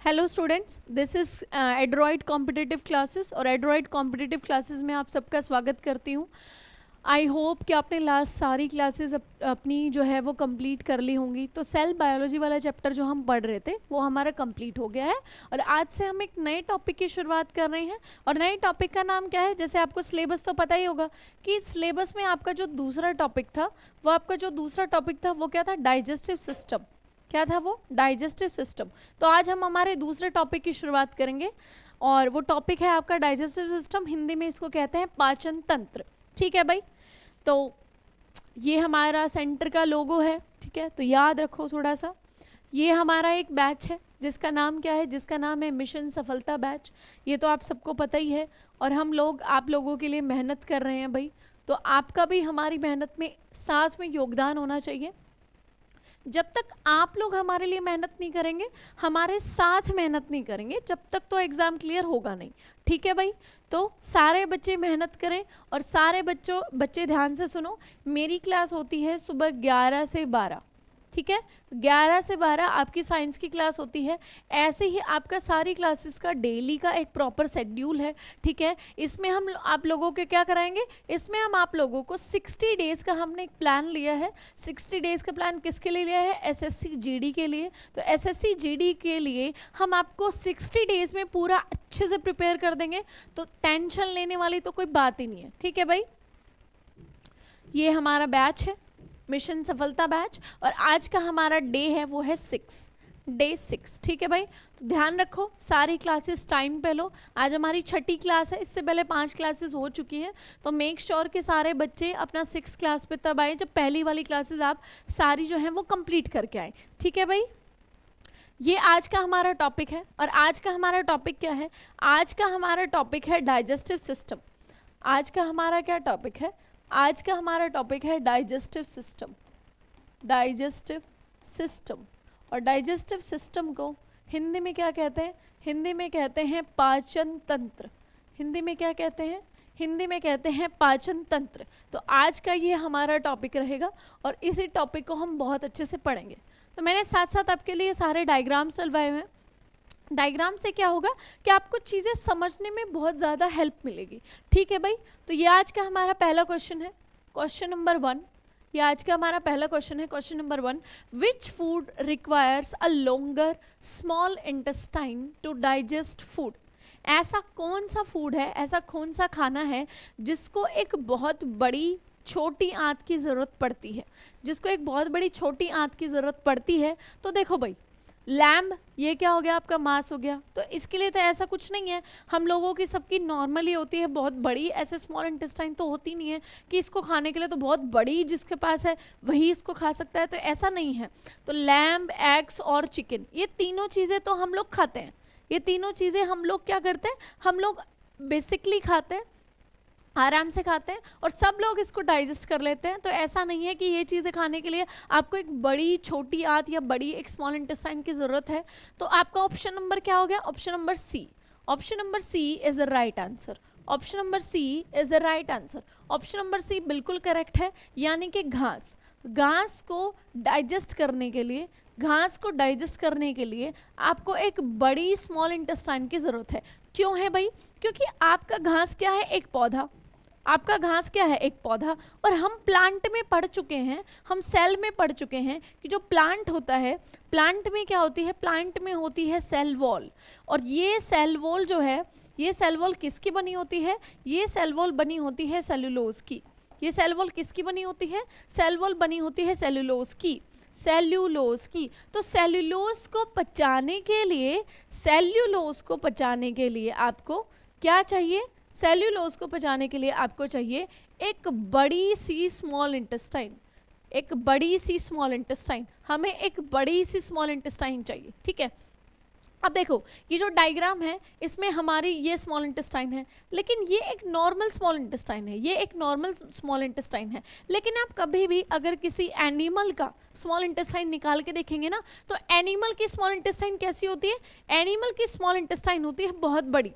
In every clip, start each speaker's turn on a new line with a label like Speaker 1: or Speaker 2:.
Speaker 1: Hello students, this is Android competitive classes और Android competitive classes में आप सबका स्वागत करती हूँ। आई होप कि आपने लास्ट सारी क्लासेस अपनी जो है वो कंप्लीट कर ली होंगी। तो सेल बायोलॉजी वाला चैप्टर जो हम पढ़ रहे थे वो हमारा कंप्लीट हो गया है और आज से हम एक नए टॉपिक की शुरुआत कर रहे हैं। और नए टॉपिक का नाम क्या है? जैसे आपको सिलेबस तो पता ही होगा कि सिलेबस में आपका जो दूसरा टॉपिक था वो क्या था? Digestive system. क्या था वो? Digestive system. तो आज हम हमारे दूसरे टॉपिक की शुरुआत करेंगे और वो टॉपिक है आपका डाइजेस्टिव सिस्टम। हिंदी में इसको कहते हैं पाचन तंत्र। ठीक है भाई, तो ये हमारा सेंटर का लोगो है। ठीक है, तो याद रखो थोड़ा सा। ये हमारा एक बैच है जिसका नाम क्या है? जिसका नाम है मिशन सफलता बैच। ये तो आप सबको पता ही है और हम लोग आप लोगों के लिए मेहनत कर रहे हैं भाई। तो आपका भी हमारी मेहनत में साथ में योगदान होना चाहिए। जब तक आप लोग हमारे लिए मेहनत नहीं करेंगे, हमारे साथ मेहनत नहीं करेंगे, जब तक तो एग्ज़ाम क्लियर होगा नहीं। ठीक है भाई, तो सारे बच्चे मेहनत करें और सारे बच्चे ध्यान से सुनो। मेरी क्लास होती है सुबह 11 से 12। ठीक है, 11 से 12 आपकी साइंस की क्लास होती है। ऐसे ही आपका सारी क्लासेस का डेली का एक प्रॉपर शेड्यूल है। ठीक है, इसमें हम आप लोगों के क्या कराएंगे? इसमें हम आप लोगों को 60 डेज़ का हमने एक प्लान लिया है। 60 डेज़ का प्लान किसके लिए लिया है? एसएससी जीडी के लिए। तो एसएससी जीडी के लिए हम आपको 60 डेज़ में पूरा अच्छे से प्रिपेयर कर देंगे, तो टेंशन लेने वाली तो कोई बात ही नहीं है। ठीक है भाई, ये हमारा बैच है मिशन सफलता बैच और आज का हमारा डे है वो है डे 6। ठीक है भाई, तो ध्यान रखो सारी क्लासेस टाइम पे लो। आज हमारी 6ठी क्लास है, इससे पहले 5 क्लासेस हो चुकी है। तो मेक श्योर कि सारे बच्चे अपना 6 क्लास पे तब आए जब पहली वाली क्लासेस आप सारी जो है वो कंप्लीट करके आए। ठीक है भाई, ये आज का हमारा टॉपिक है और आज का हमारा टॉपिक क्या है? आज का हमारा टॉपिक है डाइजेस्टिव सिस्टम। आज का हमारा क्या टॉपिक है? आज का हमारा टॉपिक है डाइजेस्टिव सिस्टम। डाइजेस्टिव सिस्टम, और डाइजेस्टिव सिस्टम को हिंदी में क्या कहते हैं? हिंदी में कहते हैं पाचन तंत्र। हिंदी में क्या कहते हैं? हिंदी में कहते हैं पाचन तंत्र। तो आज का ये हमारा टॉपिक रहेगा और इसी टॉपिक को हम बहुत अच्छे से पढ़ेंगे। तो मैंने साथ साथ आपके लिए सारे डायग्राम्स डलवाए हुए हैं। डायग्राम से क्या होगा कि आपको चीज़ें समझने में बहुत ज़्यादा हेल्प मिलेगी। ठीक है भाई, तो ये आज का हमारा पहला क्वेश्चन है, क्वेश्चन नंबर 1। ये आज का हमारा पहला क्वेश्चन है, question number 1। Which food requires a longer small intestine to digest food? ऐसा कौन सा फूड है, ऐसा कौन सा खाना है जिसको एक बहुत बड़ी छोटी आंत की ज़रूरत पड़ती है? जिसको एक बहुत बड़ी छोटी आंत की ज़रूरत पड़ती है। तो देखो भाई, लैम्ब, ये क्या हो गया? आपका मांस हो गया। तो इसके लिए तो ऐसा कुछ नहीं है, हम लोगों की सबकी नॉर्मली होती है बहुत बड़ी, ऐसे स्मॉल इंटेस्टाइन तो होती नहीं है कि इसको खाने के लिए तो बहुत बड़ी जिसके पास है वही इसको खा सकता है, तो ऐसा नहीं है। तो लैम्ब, एग्स और चिकन, ये तीनों चीज़ें तो हम लोग खाते हैं। ये तीनों चीज़ें हम लोग क्या करते हैं? हम लोग बेसिकली खाते हैं, आराम से खाते हैं और सब लोग इसको डाइजेस्ट कर लेते हैं। तो ऐसा नहीं है कि ये चीज़ें खाने के लिए आपको एक बड़ी छोटी आंत या बड़ी एक स्मॉल इंटेस्टाइन की ज़रूरत है। तो आपका ऑप्शन नंबर क्या हो गया? Option number C. Option number C is the right answer. Option number C is the right answer. Option number C बिल्कुल करेक्ट है, यानी कि घास। घास को डाइजेस्ट करने के लिए, घास को डाइजेस्ट करने के लिए आपको एक बड़ी स्मॉल इंटेस्टाइन की ज़रूरत है। क्यों है भाई? क्योंकि आपका घास क्या है? एक पौधा। आपका घास क्या है? एक पौधा। और हम प्लांट में पढ़ चुके हैं, हम सेल में पढ़ चुके हैं कि जो प्लांट होता है, प्लांट में क्या होती है? प्लांट में होती है सेल वॉल। और ये सेल वॉल जो है, ये सेल वॉल किसकी बनी होती है? ये सेल वॉल बनी होती है सेलुलोज की। ये सेल वॉल किसकी बनी होती है? सेल वॉल बनी होती है सेलुलोज की। सेल्यूलोज की। तो सेल्यूलोज को पचाने के लिए, सेल्यूलोज को पचाने के लिए आपको क्या चाहिए? सेल्यूलोज को पचाने के लिए आपको चाहिए एक बड़ी सी स्मॉल इंटेस्टाइन। एक बड़ी सी स्मॉल इंटेस्टाइन, हमें एक बड़ी सी स्मॉल इंटेस्टाइन चाहिए। ठीक है, अब देखो ये जो डायग्राम है इसमें हमारी ये स्मॉल इंटेस्टाइन है, लेकिन ये एक नॉर्मल स्मॉल इंटेस्टाइन है। ये एक नॉर्मल स्मॉल इंटेस्टाइन है, लेकिन आप कभी भी अगर किसी एनिमल का स्मॉल इंटेस्टाइन निकाल के देखेंगे ना, तो एनिमल की स्मॉल इंटेस्टाइन कैसी होती है? एनिमल की स्मॉल इंटेस्टाइन होती है बहुत बड़ी।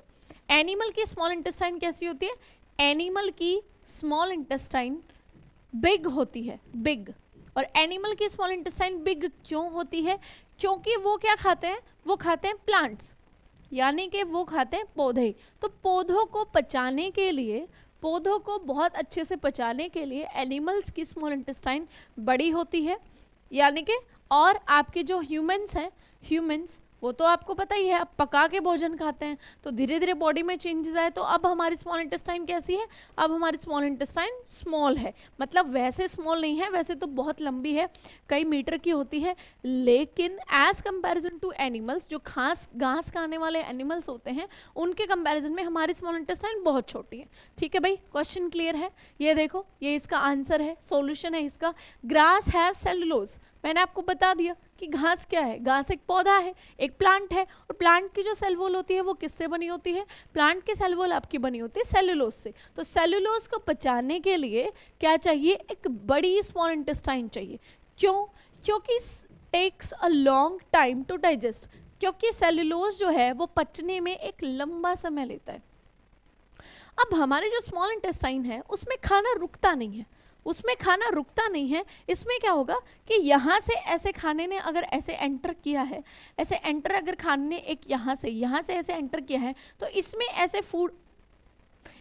Speaker 1: एनिमल की स्मॉल इंटेस्टाइन कैसी होती है? एनिमल की स्मॉल इंटेस्टाइन बिग होती है, बिग। और एनिमल की स्मॉल इंटेस्टाइन बिग क्यों होती है? क्योंकि वो क्या खाते हैं, वो खाते हैं प्लांट्स, यानी कि वो खाते हैं पौधे। तो पौधों को पचाने के लिए, पौधों को बहुत अच्छे से पचाने के लिए एनिमल्स की स्मॉल इंटेस्टाइन बड़ी होती है, यानी कि, और आपके जो ह्यूमंस हैं, ह्यूमंस वो तो आपको पता ही है, अब पका के भोजन खाते हैं, तो धीरे धीरे बॉडी में चेंजेस आए, तो अब हमारी स्मॉल इंटेस्टाइन कैसी है, अब हमारी स्मॉल इंटेस्टाइन स्मॉल है, मतलब वैसे स्मॉल नहीं है, वैसे तो बहुत लंबी है, कई मीटर की होती है, लेकिन एज कंपैरिजन टू एनिमल्स, जो घास खाने वाले एनिमल्स होते हैं, उनके कंपैरिजन में हमारी स्मॉल इंटेस्टाइन बहुत छोटी है। ठीक है भाई, क्वेश्चन क्लियर है? ये देखो, ये इसका आंसर है, सॉल्यूशन है इसका। ग्रास हैज सेलुलोज, मैंने आपको बता दिया कि घास क्या है, घास एक पौधा है, एक प्लांट है, और प्लांट की जो सेल वॉल होती है वो किससे बनी होती है, प्लांट की सेल वॉल आपकी बनी होती है सेलुलोज से। तो सेलुलोज को पचाने के लिए क्या चाहिए, एक बड़ी स्मॉल इंटेस्टाइन चाहिए। क्यों? क्योंकि takes a long time to digest, क्योंकि सेलुलोज जो है वो पचने में एक लंबा समय लेता है। अब हमारे जो स्मॉल इंटेस्टाइन है उसमें खाना रुकता नहीं है, उसमें खाना रुकता नहीं है। इसमें क्या होगा कि यहाँ से ऐसे खाने ने अगर ऐसे एंटर किया है, ऐसे एंटर अगर खाने ने एक यहाँ से ऐसे एंटर किया है, तो इसमें ऐसे फूड,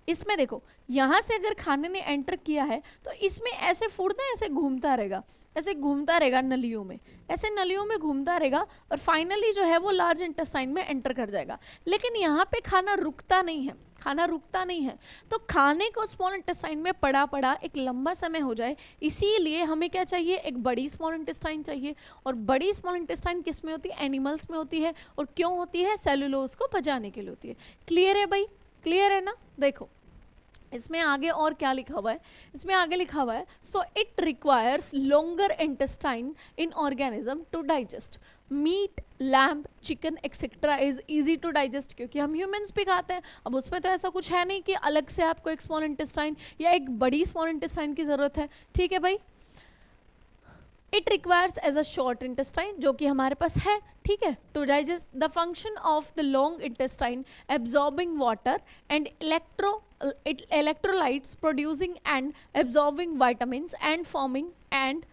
Speaker 1: इसमें देखो यहाँ से अगर खाने ने एंटर किया है तो इसमें ऐसे फूड ना ऐसे घूमता रहेगा, ऐसे घूमता रहेगा नलियों में, ऐसे नलियों में घूमता रहेगा, और फाइनली जो है वो लार्ज इंटेस्टाइन में एंटर कर जाएगा। लेकिन यहाँ पे खाना रुकता नहीं है, खाना रुकता नहीं है, तो खाने को स्मॉल इंटेस्टाइन में पड़ा पड़ा एक लंबा समय हो जाए, इसीलिए हमें क्या चाहिए, एक बड़ी स्मॉल इंटेस्टाइन चाहिए। और बड़ी स्मॉल इंटेस्टाइन किस में होती है, एनिमल्स में होती है, और क्यों होती है, सेलुलोज को पचाने के लिए होती है। क्लियर है भाई, क्लियर है ना? देखो इसमें आगे और क्या लिखा हुआ है, इसमें आगे लिखा हुआ है, so it requires longer intestine in organism to digest meat, lamb, chicken etcetera is easy to digest, क्योंकि हम ह्यूमंस भी खाते हैं। अब उसमें तो ऐसा कुछ है नहीं कि अलग से आपको एक स्मॉल इंटेस्टाइन या एक बड़ी स्मॉल इंटेस्टाइन की जरूरत है। ठीक है भाई, it requires as a short intestine, जो कि हमारे पास है, ठीक है, to digest the function of the long intestine absorbing water and electrolytes, producing and absorbing vitamins and forming and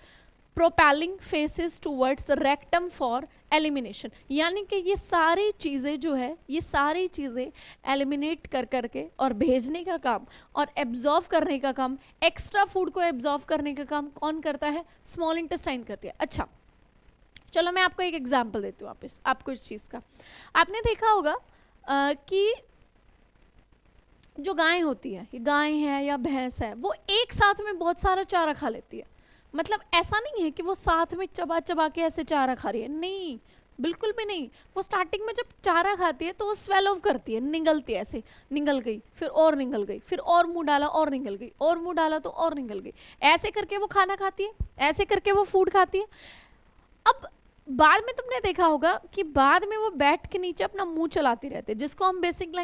Speaker 1: propelling faces towards the rectum for elimination। यानी कि ये सारी चीज़ें जो है, ये सारी चीज़ें एलिमिनेट कर करके और भेजने का काम और एब्जॉर्व करने का काम, एक्स्ट्रा फूड को एब्जॉर्व करने का काम कौन करता है, स्मॉल इंटेस्टाइन करती है। अच्छा चलो मैं आपको एक एग्जाम्पल देती हूँ आपको इस चीज़ का। आपने देखा होगा कि जो गाय होती है, गाय है या भैंस है, वो एक साथ में बहुत सारा चारा खा लेती है। मतलब ऐसा नहीं है कि वो साथ में चबा चबा के ऐसे चारा खा रही है, नहीं, बिल्कुल भी नहीं। वो स्टार्टिंग में जब चारा खाती है तो वो स्वेल ऑफ करती है, निगलती है, ऐसे निगल गई, फिर और निगल गई, फिर और मुंह डाला और निगल गई, और मुंह डाला तो और निगल गई, ऐसे करके वो खाना खाती है, ऐसे करके वो फूड खाती है। अब बाद में तुमने देखा होगा कि बाद में वो बैठ के नीचे अपना मुंह चलाती रहती है, जिसको हम बेसिक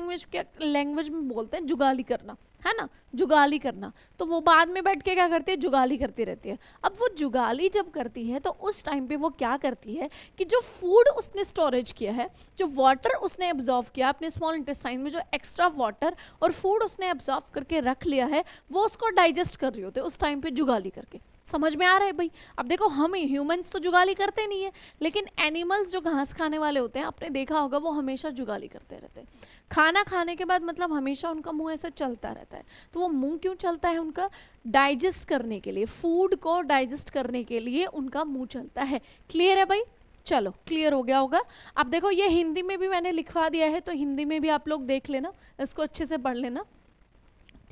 Speaker 1: लैंग्वेज में बोलते हैं जुगाली करना, है ना, जुगाली करना। तो वो बाद में बैठ के क्या करती है, जुगाली करती रहती है। अब वो जुगाली जब करती है तो उस टाइम पे वो क्या करती है कि जो फूड उसने स्टोरेज किया है, जो वाटर उसने एब्जॉर्व किया अपने स्मॉल इंटेस्टाइन में, जो एक्स्ट्रा वाटर और फूड उसने एब्जॉर्व करके रख लिया है, वो उसको डाइजेस्ट कर रही होती है उस टाइम पे जुगाली करके। समझ में आ रहा है भाई? अब देखो हम ह्यूमंस तो जुगाली करते नहीं है, लेकिन एनिमल्स जो घास खाने वाले होते हैं, आपने देखा होगा वो हमेशा जुगाली करते रहते हैं। खाना खाने के बाद मतलब हमेशा उनका मुंह ऐसा चलता रहता है। तो वो मुंह क्यों चलता है उनका? डाइजेस्ट करने के लिए, फूड को डाइजेस्ट करने के लिए उनका मुंह चलता है। क्लियर है भाई? चलो क्लियर हो गया होगा। अब देखो ये हिंदी में भी मैंने लिखवा दिया है, तो हिंदी में भी आप लोग देख लेना, इसको अच्छे से पढ़ लेना।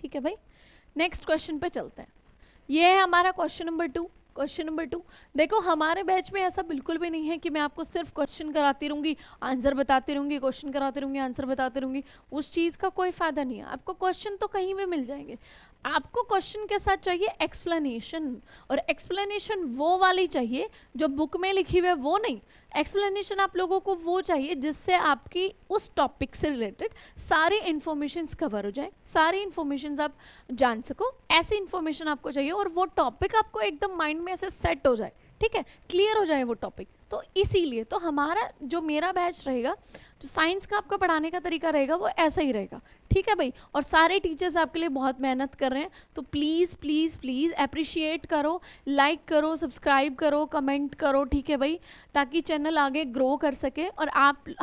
Speaker 1: ठीक है भाई, नेक्स्ट क्वेश्चन पे चलते हैं। ये है हमारा क्वेश्चन नंबर 2। क्वेश्चन नंबर 2 देखो, हमारे बैच में ऐसा बिल्कुल भी नहीं है कि मैं आपको सिर्फ क्वेश्चन कराती रहूँगी, आंसर बताती रहूँगी, क्वेश्चन कराती रहूँगी, आंसर बताती रहूँगी। उस चीज़ का कोई फ़ायदा नहीं है। आपको क्वेश्चन तो कहीं भी मिल जाएंगे, आपको क्वेश्चन के साथ चाहिए एक्सप्लेनेशन, और एक्सप्लेनेशन वो वाली चाहिए जो बुक में लिखी हुई है, वो नहीं। एक्सप्लेनेशन आप लोगों को वो चाहिए जिससे आपकी उस टॉपिक से रिलेटेड सारी इन्फॉर्मेशंस कवर हो जाए, सारी इन्फॉर्मेशंस आप जान सको, ऐसी इन्फॉर्मेशन आपको चाहिए, और वो टॉपिक आपको एकदम माइंड में ऐसे सेट हो जाए। ठीक है, क्लियर हो जाए वो टॉपिक। तो इसीलिए तो हमारा जो मेरा बैच रहेगा, जो साइंस का आपका पढ़ाने का तरीका रहेगा वो ऐसा ही रहेगा, ठीक है भाई। और सारे टीचर्स आपके लिए बहुत मेहनत कर रहे हैं, तो प्लीज़ प्लीज़ प्लीज़ अप्रिशिएट करो, लाइक करो, सब्सक्राइब करो, कमेंट करो, ठीक है भाई, ताकि चैनल आगे ग्रो कर सके और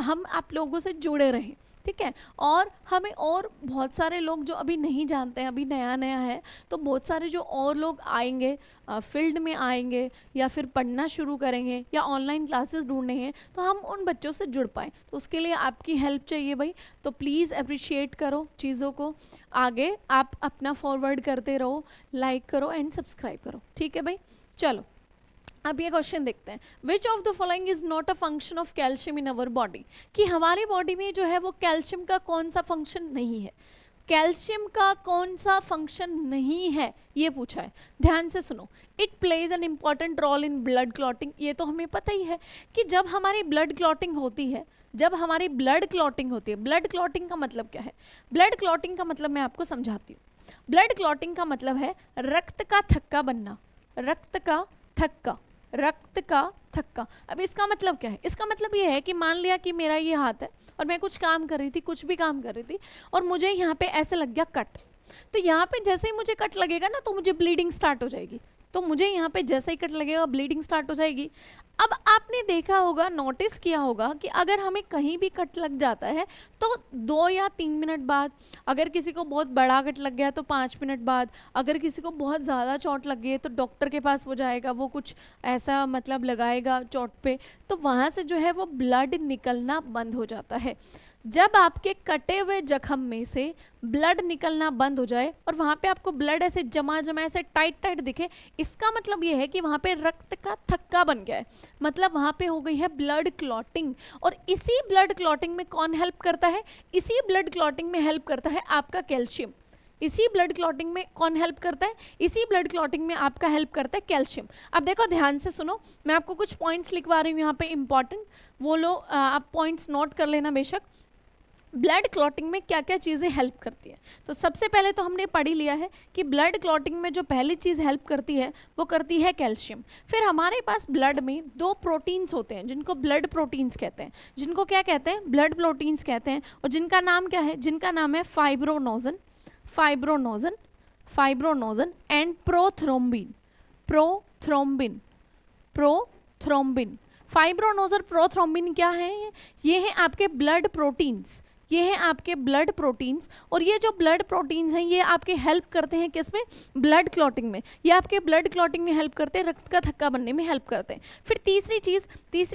Speaker 1: हम आप लोगों से जुड़े रहें, ठीक है। और हमें और बहुत सारे लोग जो अभी नहीं जानते हैं, अभी नया नया है, तो बहुत सारे जो और लोग आएंगे, फील्ड में आएंगे या फिर पढ़ना शुरू करेंगे या ऑनलाइन क्लासेस ढूंढेंगे, तो हम उन बच्चों से जुड़ पाएँ। तो उसके लिए आपकी हेल्प चाहिए भाई, तो प्लीज़ अप्रिशिएट करो चीज़ों को, आगे आप अपना फॉरवर्ड करते रहो, लाइक करो एंड सब्सक्राइब करो, ठीक है भाई। चलो अब ये क्वेश्चन देखते हैं, which of the following is not a function of calcium in our body, कि हमारी बॉडी में जो है वो कैल्शियम का कौन सा फंक्शन नहीं है, कैल्शियम का कौन सा फंक्शन नहीं है, ये पूछा है। ध्यान से सुनो, it plays an important role in blood clotting, ये तो हमें पता ही है कि जब हमारी ब्लड क्लॉटिंग होती है, जब हमारी ब्लड क्लॉटिंग होती है, ब्लड क्लॉटिंग का मतलब क्या है, ब्लड क्लॉटिंग का मतलब मैं आपको समझाती हूँ। ब्लड क्लॉटिंग का मतलब है रक्त का थक्का बनना, रक्त का थक्का, रक्त का थक्का। अब इसका मतलब क्या है, इसका मतलब ये है कि मान लिया कि मेरा ये हाथ है और मैं कुछ काम कर रही थी, कुछ भी काम कर रही थी, और मुझे यहाँ पे ऐसे लग गया कट, तो यहाँ पे जैसे ही मुझे कट लगेगा ना, तो मुझे ब्लीडिंग स्टार्ट हो जाएगी, तो मुझे यहाँ पे जैसे ही कट लगेगा ब्लीडिंग स्टार्ट हो जाएगी। अब आपने देखा होगा, नोटिस किया होगा कि अगर हमें कहीं भी कट लग जाता है तो 2 या 3 मिनट बाद, अगर किसी को बहुत बड़ा कट लग गया तो 5 मिनट बाद, अगर किसी को बहुत ज़्यादा चोट लग गई है तो डॉक्टर के पास वो जाएगा, वो कुछ ऐसा मतलब लगाएगा चोट पे, तो वहाँ से जो है वो ब्लड निकलना बंद हो जाता है। जब आपके कटे हुए जख्म में से ब्लड निकलना बंद हो जाए और वहाँ पे आपको ब्लड ऐसे जमा जमा ऐसे टाइट टाइट दिखे, इसका मतलब ये है कि वहाँ पे रक्त का थक्का बन गया है, मतलब वहाँ पे हो गई है ब्लड क्लॉटिंग। और इसी ब्लड क्लॉटिंग में कौन हेल्प करता है, इसी ब्लड क्लॉटिंग में हेल्प करता है आपका कैल्शियम। इसी ब्लड क्लॉटिंग में कौन हेल्प करता है, इसी ब्लड क्लॉटिंग में आपका हेल्प करता है कैल्शियम। अब देखो ध्यान से सुनो, मैं आपको कुछ पॉइंट्स लिखवा रही हूँ यहाँ पे इंपॉर्टेंट, वो लो आप पॉइंट्स नोट कर लेना बेशक। ब्लड क्लॉटिंग में क्या क्या चीज़ें हेल्प करती है, तो सबसे पहले तो हमने पढ़ ही लिया है कि ब्लड क्लॉटिंग में जो पहली चीज़ हेल्प करती है वो करती है कैल्शियम। फिर हमारे पास ब्लड में 2 प्रोटीन्स होते हैं जिनको ब्लड प्रोटीन्स कहते हैं, जिनको क्या कहते हैं, ब्लड प्रोटीन्स कहते हैं, और जिनका नाम क्या है, जिनका नाम है fibrinogen, fibrinogen, fibrinogen and prothrombin, prothrombin, prothrombin. Fibrinogen, prothrombin क्या है, ये है आपके ब्लड प्रोटीन्स, ये हैं आपके ब्लड प्रोटीन्स। और ये जो ब्लड प्रोटीन्स हैं ये आपके हेल्प करते हैं किसमें, ब्लड क्लॉटिंग में, ये आपके ब्लड क्लॉटिंग में हेल्प करते हैं, रक्त का थक्का बनने में हेल्प करते हैं। फिर तीसरी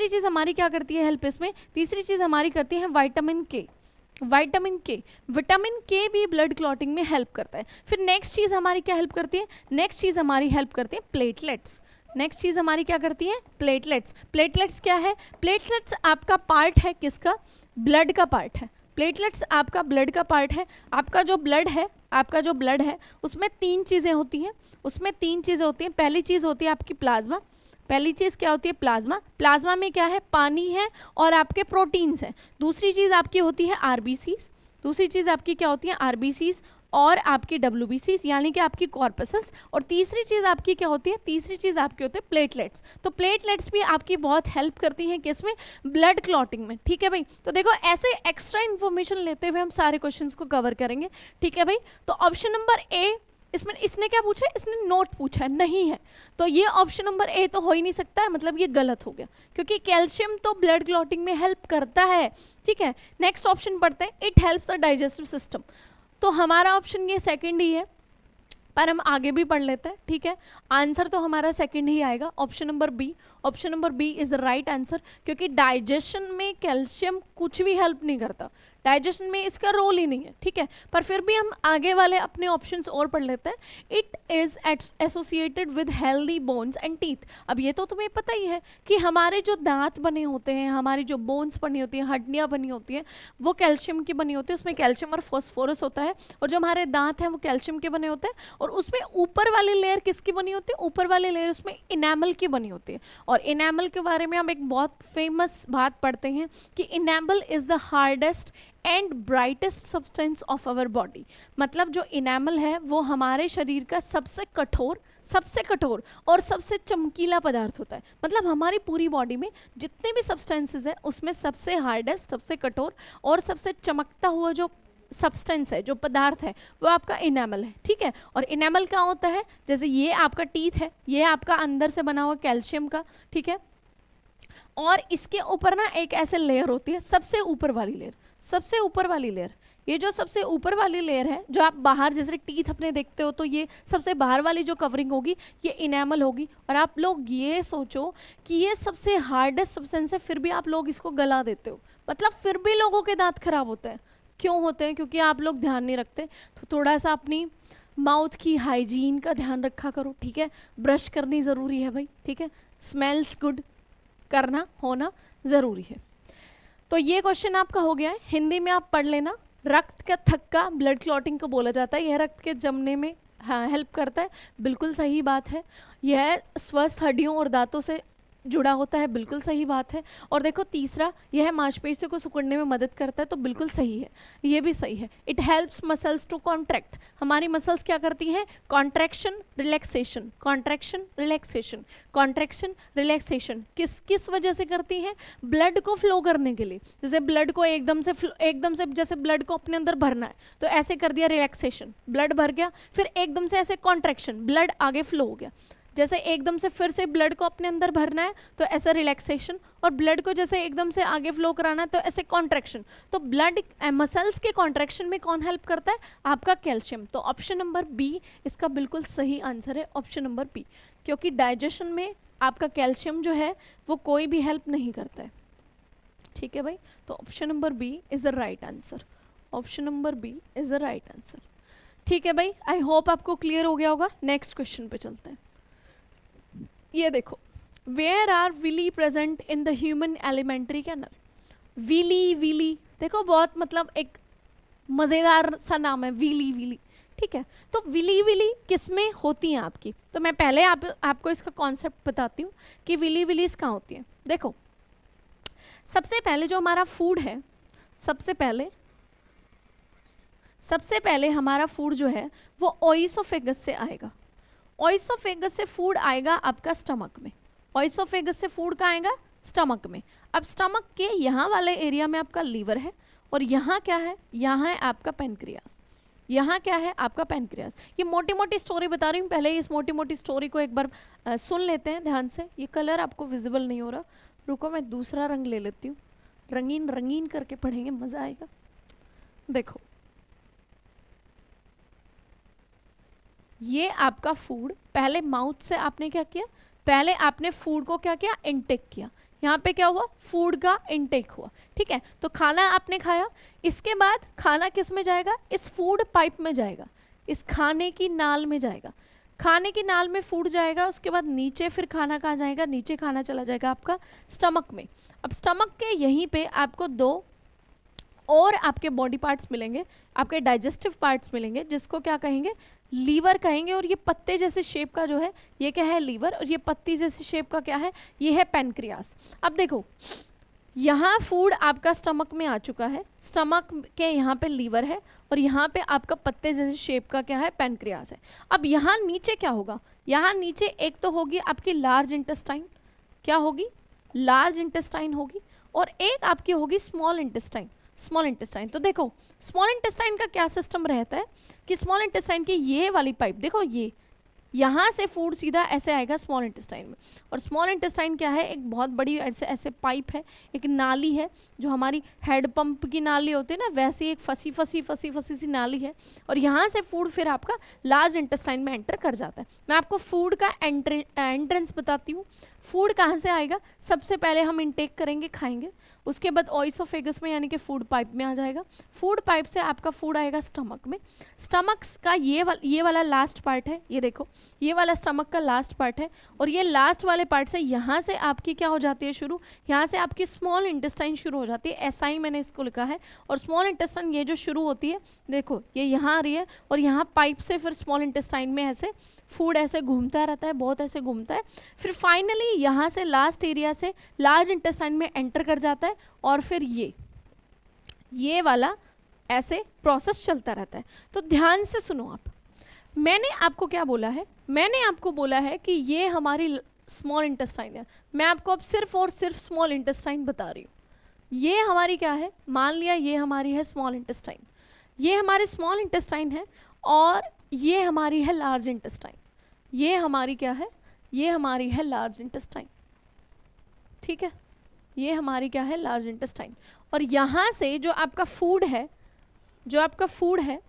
Speaker 1: चीज़ हमारी क्या करती है हेल्प इसमें, तीसरी चीज़ हमारी करती है विटामिन के, विटामिन के भी ब्लड क्लॉटिंग में हेल्प करता है। फिर नेक्स्ट चीज़ हमारी क्या हेल्प करती है, नेक्स्ट चीज़ हमारी हेल्प करती है प्लेटलेट्स, नेक्स्ट चीज़ हमारी क्या करती है, प्लेटलेट्स। प्लेटलेट्स क्या है, प्लेटलेट्स आपका पार्ट है किसका, ब्लड का पार्ट है, प्लेटलेट्स आपका ब्लड का पार्ट है। आपका जो ब्लड है उसमें 3 चीज़ें होती हैं, उसमें 3 चीज़ें होती हैं। पहली चीज़ होती है आपकी प्लाज्मा, पहली चीज़ क्या होती है, प्लाज्मा, प्लाज्मा में क्या है, पानी है और आपके प्रोटीन्स हैं। दूसरी चीज़ आपकी होती है आरबीसीज, दूसरी चीज़ आपकी क्या होती है, आरबीसीज और आपकी डब्ल्यूबीसीज यानी कि आपकी कॉर्पसस। और तीसरी चीज़ आपकी क्या होती है, तीसरी चीज़ आपकी होती है प्लेटलेट्स। तो प्लेटलेट्स भी आपकी बहुत हेल्प करती हैं किसमें, ब्लड क्लॉटिंग में, ठीक है भाई। तो देखो ऐसे एक्स्ट्रा इन्फॉर्मेशन लेते हुए हम सारे क्वेश्चंस को कवर करेंगे, ठीक है भाई। तो ऑप्शन नंबर ए, इसमें इसने क्या पूछा है, इसने नोट पूछा है, नहीं है, तो ये ऑप्शन नंबर ए तो हो ही नहीं सकता है, मतलब ये गलत हो गया, क्योंकि कैल्शियम तो ब्लड क्लॉटिंग में हेल्प करता है, ठीक है। नेक्स्ट ऑप्शन पढ़ते हैं, it helps the digestive system, तो हमारा ऑप्शन ये सेकंड ही है, पर हम आगे भी पढ़ लेते हैं, ठीक है। आंसर तो हमारा सेकंड ही आएगा, option number B, option number B is the right answer, क्योंकि डाइजेशन में कैल्शियम कुछ भी हेल्प नहीं करता, डाइजेशन में इसका रोल ही नहीं है, ठीक है। पर फिर भी हम आगे वाले अपने ऑप्शंस और पढ़ लेते हैं। It is associated with healthy bones and teeth. अब ये तो तुम्हें पता ही है कि हमारे जो दांत बने होते हैं, हमारी जो बोन्स बनी होती हैं, हड्डियाँ बनी होती हैं, वो कैल्शियम की बनी होती है, उसमें कैल्शियम और फॉस्फोरस होता है। और जो हमारे दांत हैं वो कैल्शियम के बने होते हैं, और उसमें ऊपर वाली लेयर किसकी बनी होती है, ऊपर वाली लेयर उसमें इनेमल की बनी होती है। और इनेमल के बारे में हम एक बहुत फेमस बात पढ़ते हैं कि enamel is the hardest and brightest substance of our body, मतलब जो इनेमल है वो हमारे शरीर का सबसे कठोर, सबसे कठोर और सबसे चमकीला पदार्थ होता है। मतलब हमारी पूरी बॉडी में जितने भी सब्सटेंसेस है उसमें सबसे हार्डेस्ट, सबसे कठोर और सबसे चमकता हुआ जो सब्सटेंस है, जो पदार्थ है, वो आपका इनेमल है। ठीक है, और इनेमल क्या होता है, जैसे ये आपका टीथ है, ये आपका अंदर से बना हुआ कैल्शियम का, ठीक है, और इसके ऊपर ना एक ऐसे लेयर होती है, सबसे ऊपर वाली लेयर, सबसे ऊपर वाली लेयर, ये जो सबसे ऊपर वाली लेयर है, जो आप बाहर जैसे टीथ अपने देखते हो, तो ये सबसे बाहर वाली जो कवरिंग होगी ये इनेमल होगी। और आप लोग ये सोचो कि ये सबसे हार्डेस्ट सब्सटेंस है, फिर भी आप लोग इसको गला देते हो, मतलब फिर भी लोगों के दांत खराब होते हैं। क्यों होते हैं? क्योंकि आप लोग ध्यान नहीं रखते। तो थोड़ा सा अपनी माउथ की हाइजीन का ध्यान रखा करो, ठीक है, ब्रश करनी ज़रूरी है भाई, ठीक है, स्मेल्स गुड करना होना ज़रूरी है। तो ये क्वेश्चन आपका हो गया है, हिंदी में आप पढ़ लेना। रक्त का थक्का ब्लड क्लॉटिंग को बोला जाता है, यह रक्त के जमने में हेल्प करता है, बिल्कुल सही बात है। यह स्वस्थ हड्डियों और दांतों से जुड़ा होता है, बिल्कुल सही बात है। और देखो तीसरा, यह मांसपेशियों को सिकुड़ने में मदद करता है, तो बिल्कुल सही है, ये भी सही है। It helps muscles to contract, हमारी मसल्स क्या करती हैं? Contraction relaxation, contraction relaxation, contraction relaxation किस किस वजह से करती हैं? ब्लड को फ्लो करने के लिए। जैसे ब्लड को एकदम से जैसे ब्लड को अपने अंदर भरना है, तो ऐसे कर दिया रिलैक्सेशन, ब्लड भर गया, फिर एकदम से ऐसे कॉन्ट्रैक्शन, ब्लड आगे फ्लो हो गया। जैसे एकदम से फिर से ब्लड को अपने अंदर भरना है, तो ऐसा रिलैक्सेशन, और ब्लड को जैसे एकदम से आगे फ्लो कराना है, तो ऐसे कॉन्ट्रैक्शन। तो ब्लड मसल्स के कॉन्ट्रैक्शन में कौन हेल्प करता है? आपका कैल्शियम। तो ऑप्शन नंबर बी इसका बिल्कुल सही आंसर है, ऑप्शन नंबर बी, क्योंकि डाइजेशन में आपका कैल्शियम जो है वो कोई भी हेल्प नहीं करता है। ठीक है भाई, तो option number B is the right answer, option number B is the right answer. ठीक है भाई, आई होप आपको क्लियर हो गया होगा। नेक्स्ट क्वेश्चन पे चलते हैं। ये देखो, where are villi present in the human alimentary canal? Villi, villi देखो बहुत मतलब एक मज़ेदार सा नाम है, विली विली, ठीक है। तो विली विली किस में होती हैं आपकी? तो मैं पहले आपको इसका कॉन्सेप्ट बताती हूँ कि विली विलीज कहाँ होती हैं। देखो, सबसे पहले जो हमारा फूड है, सबसे पहले हमारा फूड जो है वो ओइसोफेगस से आएगा। ओइसोफेगस से फूड आएगा आपका स्टमक में, ओइसोफेगस से फूड कहाँ आएगा? स्टमक में। अब स्टमक के यहाँ वाले एरिया में आपका लीवर है, और यहाँ क्या है? यहाँ है आपका पेनक्रियास, यहाँ क्या है? आपका पेनक्रियास। ये मोटी मोटी स्टोरी बता रही हूँ, पहले इस मोटी मोटी स्टोरी को एक बार सुन लेते हैं ध्यान से। ये कलर आपको विजिबल नहीं हो रहा, रुको मैं दूसरा रंग ले लेती हूँ, रंगीन रंगीन करके पढ़ेंगे, मज़ा आएगा। देखो, ये आपका फूड पहले माउथ से आपने क्या किया? पहले आपने फूड को क्या किया? इनटेक किया। यहाँ पे क्या हुआ? फूड का इनटेक हुआ, ठीक है। तो खाना आपने खाया, इसके बाद खाना किस में जाएगा? इस फूड पाइप में जाएगा, इस खाने की नाल में जाएगा। खाने की नाल में फूड जाएगा, उसके बाद नीचे फिर खाना कहाँ जाएगा? नीचे खाना चला जाएगा आपका स्टमक में। अब स्टमक के यहीं पे आपको दो और आपके बॉडी पार्ट्स मिलेंगे, आपके डाइजेस्टिव पार्ट्स मिलेंगे, जिसको क्या कहेंगे? लीवर कहेंगे। और ये पत्ते जैसे शेप का जो है ये क्या है? लीवर। और ये पत्ती जैसी शेप का क्या है? ये है पेनक्रियास। अब देखो, यहाँ फूड आपका स्टमक में आ चुका है, स्टमक के यहाँ पे लीवर है, और यहाँ पे आपका पत्ते जैसे शेप का क्या है? पेनक्रियास है। अब यहाँ नीचे क्या होगा? यहाँ नीचे एक तो होगी आपकी लार्ज इंटेस्टाइन, क्या होगी? लार्ज इंटेस्टाइन होगी, और एक आपकी होगी स्मॉल इंटेस्टाइन, स्मॉल इंटेस्टाइन। तो देखो, स्मॉल इंटेस्टाइन का क्या सिस्टम रहता है कि स्मॉल इंटेस्टाइन की ये वाली पाइप, देखो ये यहाँ से फूड सीधा ऐसे आएगा स्मॉल इंटेस्टाइन में। और स्मॉल इंटेस्टाइन क्या है? एक बहुत बड़ी ऐसे पाइप है, एक नाली है, जो हमारी हेड पंप की नाली होती है ना, वैसी एक फंसी सी नाली है। और यहाँ से फूड फिर आपका लार्ज इंटेस्टाइन में एंटर कर जाता है। मैं आपको फूड का एंट्रेंस बताती हूँ। फूड कहाँ से आएगा? सबसे पहले हम इनटेक करेंगे, खाएंगे, उसके बाद ओइसोफेगस में यानी कि फूड पाइप में आ जाएगा। फूड पाइप से आपका फूड आएगा स्टमक में। स्टमक का ये वाला लास्ट पार्ट है, ये देखो, ये वाला स्टमक का लास्ट पार्ट है। और ये लास्ट वाले पार्ट से यहाँ से आपकी क्या हो जाती है शुरू? यहाँ से आपकी स्मॉल इंटेस्टाइन शुरू हो जाती है, ऐसा ही मैंने इसको लिखा है। और स्मॉल इंटेस्टाइन ये जो शुरू होती है, देखो ये यहाँ आ रही है, और यहाँ पाइप से फिर स्मॉल इंटेस्टाइन में ऐसे फूड ऐसे घूमता रहता है, बहुत ऐसे घूमता है। फिर फाइनली यहाँ से लास्ट एरिया से लार्ज इंटेस्टाइन में एंटर कर जाता है, और फिर ये वाला ऐसे प्रोसेस चलता रहता है। तो ध्यान से सुनो आप, मैंने आपको क्या बोला है, मैंने आपको बोला है कि ये हमारी स्मॉल इंटेस्टाइन है। मैं आपको अब सिर्फ और सिर्फ स्मॉल इंटेस्टाइन बता रही हूँ। ये हमारी क्या है, मान लिया ये हमारी है स्मॉल इंटेस्टाइन, ये हमारी स्मॉल इंटेस्टाइन है, और ये हमारी है लार्ज इंटेस्टाइन। ये हमारी क्या है, ये हमारी है लार्ज इंटेस्टाइन, ठीक है, ये हमारी क्या है, लार्ज इंटेस्टाइन। और यहाँ से जो आपका फूड है, जो आपका फूड है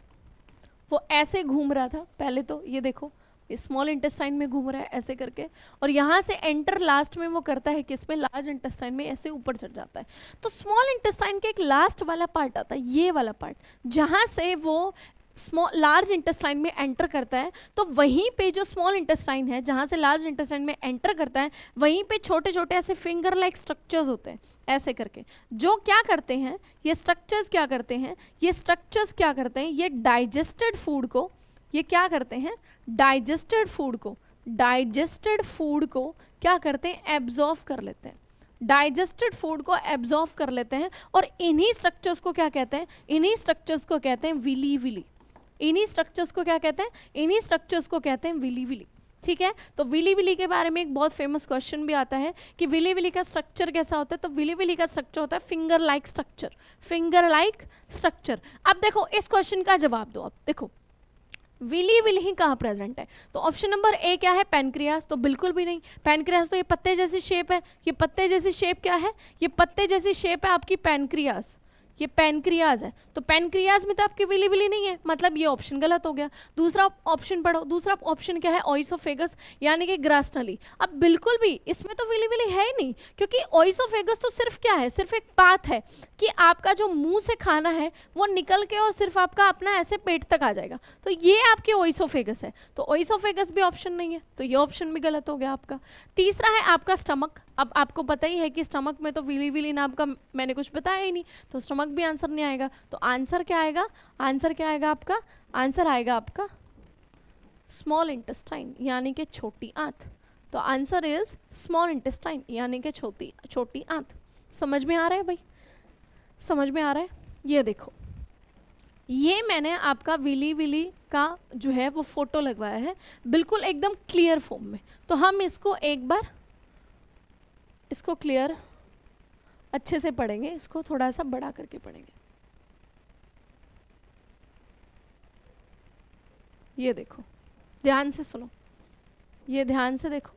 Speaker 1: वो ऐसे घूम रहा था पहले, तो ये देखो ये स्मॉल इंटेस्टाइन में घूम रहा है ऐसे करके, और यहाँ से एंटर लास्ट में वो करता है किसमें, लार्ज इंटेस्टाइन में, ऐसे ऊपर चढ़ जाता है। तो स्मॉल इंटेस्टाइन का एक लास्ट वाला पार्ट आता है, ये वाला पार्ट, जहाँ से वो स्मॉल लार्ज इंटेस्टाइन में एंटर करता है। तो वहीं पे जो स्मॉल इंटेस्टाइन है, जहाँ से लार्ज इंटेस्टाइन में एंटर करता है, वहीं पे छोटे छोटे ऐसे फिंगर लाइक स्ट्रक्चर्स होते हैं ऐसे करके, जो क्या करते हैं, ये स्ट्रक्चर्स क्या करते हैं, ये स्ट्रक्चर्स क्या करते हैं, ये डाइजेस्टेड फूड को, ये क्या करते हैं, डाइजेस्टेड फूड को, डाइजेस्टेड फूड को क्या करते हैं, एब्जॉर्व कर लेते हैं, डाइजेस्टेड फूड को एब्जॉर्व कर लेते हैं। और इन्हीं स्ट्रक्चर्स को क्या कहते हैं, इन्हीं स्ट्रक्चर्स को कहते हैं विली विली। इन्हीं स्ट्रक्चर्स को क्या कहते हैं, इन्हीं स्ट्रक्चर्स को कहते हैं विली विली, ठीक है। तो विली विली के बारे में एक बहुत फेमस क्वेश्चन भी आता है कि विली विली का स्ट्रक्चर कैसा होता है। तो विली विली का स्ट्रक्चर होता है finger like structure, finger like structure. अब देखो इस क्वेश्चन का जवाब दो। अब देखो विली विली ही कहाँ प्रेजेंट है, तो ऑप्शन नंबर ए क्या है, पैनक्रियास, तो बिल्कुल भी नहीं। पैनक्रियास तो ये पत्ते जैसी शेप है, ये पत्ते जैसी शेप क्या है, ये पत्ते जैसी शेप है आपकी पैनक्रियास, ये पैनक्रियाज है। तो पैनक्रियाज में तो आपकी विली विली नहीं है, मतलब ये ऑप्शन गलत हो गया। दूसरा ऑप्शन पढ़ो, दूसरा ऑप्शन क्या है, ओइसोफेगस यानी कि ग्रास नली। अब बिल्कुल भी इसमें तो विली विली है ही नहीं, क्योंकि ओइसोफेगस तो सिर्फ क्या है, सिर्फ एक पाथ है कि आपका जो मुंह से खाना है वो निकल के और सिर्फ आपका अपना ऐसे पेट तक आ जाएगा, तो ये आपके ओइसोफेगस है। तो ओइसोफेगस भी ऑप्शन नहीं है, तो ये ऑप्शन भी गलत हो गया आपका। तीसरा है आपका स्टमक। अब आपको पता ही है कि स्टमक में तो विली विली नाम का मैंने कुछ बताया ही नहीं, तो स्टमक भी आंसर नहीं आएगा। तो आंसर क्या आएगा, आंसर क्या आएगा आपका, आंसर आएगा आपका स्मॉल इंटेस्टाइन यानी कि छोटी आंत। तो आंसर इज स्मॉल इंटेस्टाइन यानी कि छोटी आंत। समझ में आ रहा है भाई, समझ में आ रहा है। ये देखो ये मैंने आपका विली विली का जो है वो फोटो लगवाया है, बिल्कुल एकदम क्लियर फॉर्म में। तो हम इसको एक बार इसको क्लियर अच्छे से पढ़ेंगे, इसको थोड़ा सा बड़ा करके पढ़ेंगे। ये देखो ध्यान से सुनो, ये ध्यान से देखो,